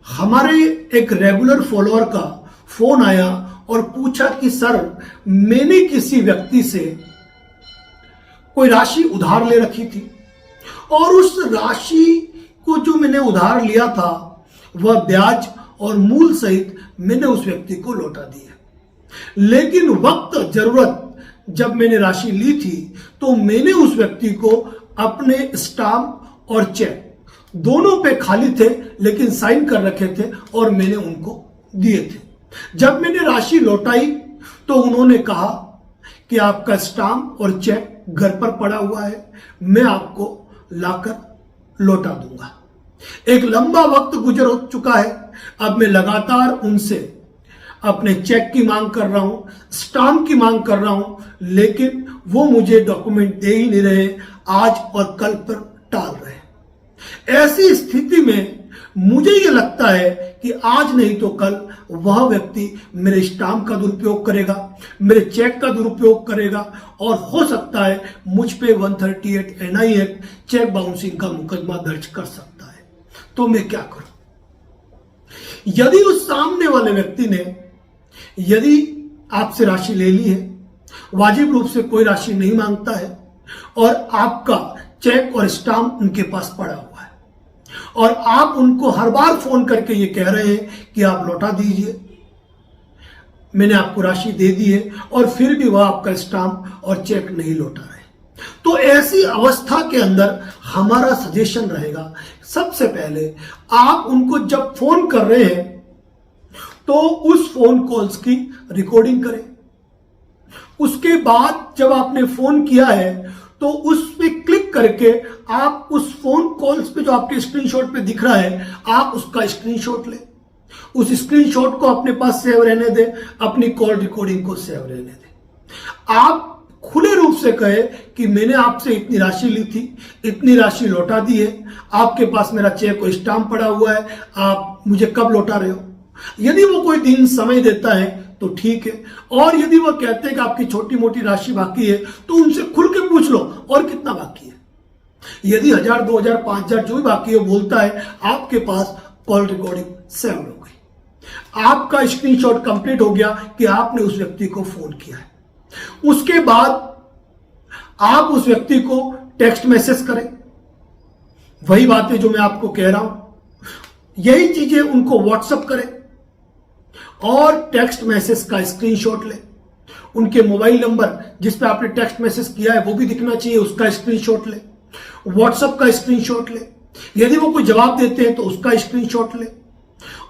हमारे एक regular follower का फोन आया और पूछा कि सर, मैंने किसी व्यक्ति से कोई राशि उधार ले रखी थी और उस राशि को जो मैंने उधार लिया था वह ब्याज और मूल सहित मैंने उस व्यक्ति को लौटा दी है। लेकिन वक्त जरूरत जब मैंने राशि ली थी तो मैंने उस व्यक्ति को अपने स्टाम्प और चेक दोनों पे खाली थे लेकिन साइन कर रखे थे और मैंने उनको दिए थे। जब मैंने राशि लौटाई तो उन्होंने कहा कि आपका स्टाम्प और चेक घर पर पड़ा हुआ है, मैं आपको लाकर लौटा दूंगा। एक लंबा वक्त गुजर हो चुका है, अब मैं लगातार उनसे अपने चेक की मांग कर रहा हूं, स्टाम्प की मांग कर रहा हूं, लेकिन वो मुझे डॉक्यूमेंट दे ही नहीं रहे, आज और कल पर टाल रहे हैं। ऐसी स्थिति में मुझे यह लगता है कि आज नहीं तो कल वह व्यक्ति मेरे स्टाम्प का दुरुपयोग करेगा, मेरे चेक का दुरुपयोग करेगा और हो सकता है मुझ पे 138 NI एक्ट चेक बाउंसिंग का मुकदमा दर्ज कर सकता है। तो मैं क्या करूं? यदि उस सामने वाले व्यक्ति ने यदि आपसे राशि ले ली है, वाजिब रूप से कोई राशि नहीं मांगता है और आपका चेक और स्टाम्प उनके पास पड़ा हुआ है और आप उनको हर बार फोन करके ये कह रहे हैं कि आप लौटा दीजिए, मैंने आपको राशि दे दी है, और फिर भी वह आपका स्टाम्प और चेक नहीं लौटा रहे, तो ऐसी अवस्था के अंदर हमारा सजेशन रहेगा, सबसे पहले आप उनको जब फोन कर रहे हैं तो उस फोन कॉल्स की रिकॉर्डिंग करें। उसके बाद जब आपने फोन किया है तो उस पे क्लिक करके आप उस फोन कॉल्स पे जो आपके स्क्रीनशॉट पे दिख रहा है, आप उसका स्क्रीनशॉट लें, उस स्क्रीनशॉट को अपने पास सेव रहने दें, अपनी कॉल रिकॉर्डिंग को सेव रहने दें। आप खुले रूप से कहे कि मैंने आपसे इतनी राशि ली थी, इतनी राशि लौटा दी है, आपके पास मेरा चेक और स्टाम्प पड़ा हुआ है, आप मुझे कब लौटा रहे हो। यदि वो कोई दिन समय देता है तो ठीक है, और यदि वो कहते हैं कि आपकी छोटी मोटी राशि बाकी है तो उनसे खुल के पूछ लो और कितना बाकी है। यदि 1000, 2000, 5000 जो भी बाकी है बोलता है, आपके पास कॉल रिकॉर्डिंग सेव हो गई, आपका स्क्रीनशॉट कंप्लीट हो गया कि आपने उस व्यक्ति को फोन किया है। उसके बाद आप उस व्यक्ति को टेक्स्ट मैसेज करें, वही बातें जो मैं आपको कह रहा हूं, यही चीजें उनको व्हाट्सएप करें और टेक्स्ट मैसेज का स्क्रीनशॉट लें। उनके मोबाइल नंबर जिस पे आपने टेक्स्ट मैसेज किया है वो भी दिखना चाहिए, उसका स्क्रीनशॉट लें, व्हाट्सएप का स्क्रीनशॉट लें, यदि वो कोई जवाब देते हैं तो उसका स्क्रीनशॉट लें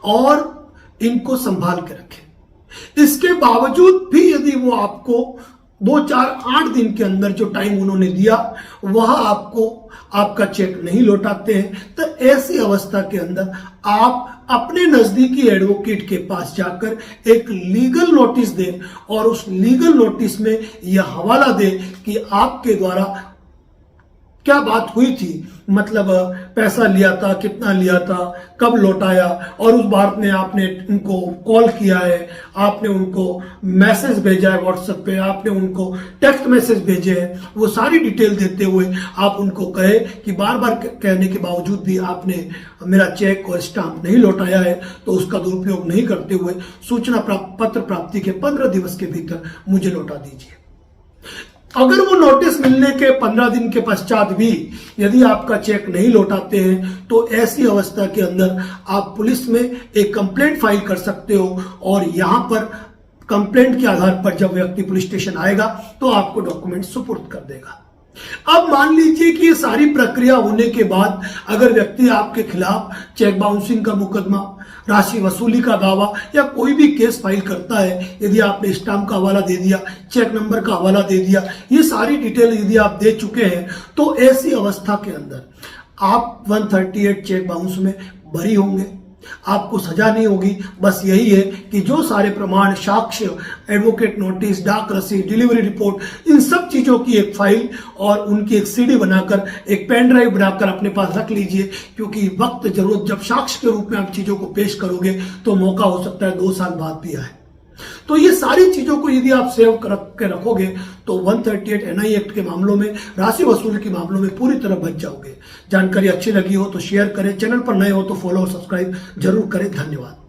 और इनको संभाल के रखें। इसके बावजूद भी यदि वो आपको 2, 4, 8 दिन के अंदर जो टाइम उन्होंने दिया वह आपको आपका चेक नहीं लौटाते हैं, तो ऐसी अवस्था के अंदर आप अपने नजदीकी एडवोकेट के पास जाकर एक लीगल नोटिस दें और उस लीगल नोटिस में यह हवाला दें कि आपके द्वारा क्या बात हुई थी, मतलब पैसा लिया था, कितना लिया था, कब लौटाया, और उस बात में आपने उनको कॉल किया है, आपने उनको मैसेज भेजा है व्हाट्सएप पे, आपने उनको टेक्स्ट मैसेज भेजे हैं, वो सारी डिटेल देते हुए आप उनको कहे कि बार बार कहने के बावजूद भी आपने मेरा चेक और स्टाम्प नहीं लौटाया है, तो उसका दुरुपयोग नहीं करते हुए सूचना पत्र प्राप्ति के 15 दिवस के भीतर मुझे लौटा दीजिए। अगर वो नोटिस मिलने के 15 दिन के पश्चात भी यदि आपका चेक नहीं लौटाते हैं तो ऐसी अवस्था के अंदर आप पुलिस में एक कंप्लेंट फाइल कर सकते हो और यहां पर कंप्लेंट के आधार पर जब व्यक्ति पुलिस स्टेशन आएगा तो आपको डॉक्यूमेंट सुपुर्द कर देगा। अब मान लीजिए कि ये सारी प्रक्रिया होने के बाद अगर व्यक्ति आपके खिलाफ चेक बाउंसिंग का मुकदमा, राशि वसूली का दावा या कोई भी केस फाइल करता है, यदि आपने स्टाम्प का हवाला दे दिया, चेक नंबर का हवाला दे दिया, ये सारी डिटेल यदि आप दे चुके हैं, तो ऐसी अवस्था के अंदर आप 138 चेक बाउंस में बरी होंगे, आपको सजा नहीं होगी। बस यही है कि जो सारे प्रमाण, साक्ष्य, एडवोकेट नोटिस, डाक रसीद, डिलीवरी रिपोर्ट, इन सब चीजों की एक फाइल और उनकी एक सीडी बनाकर, एक पेन ड्राइव बनाकर अपने पास रख लीजिए, क्योंकि वक्त जरूरत जब साक्ष्य के रूप में आप चीजों को पेश करोगे तो मौका हो सकता है 2 साल बाद भी आए। तो ये सारी चीजों को यदि आप सेव कर रखोगे तो 138 NI एक्ट के मामलों में, राशि वसूल के मामलों में पूरी तरह बच जाओगे। जानकारी अच्छी लगी हो तो शेयर करें, चैनल पर नए हो तो फॉलो और सब्सक्राइब जरूर करें। धन्यवाद।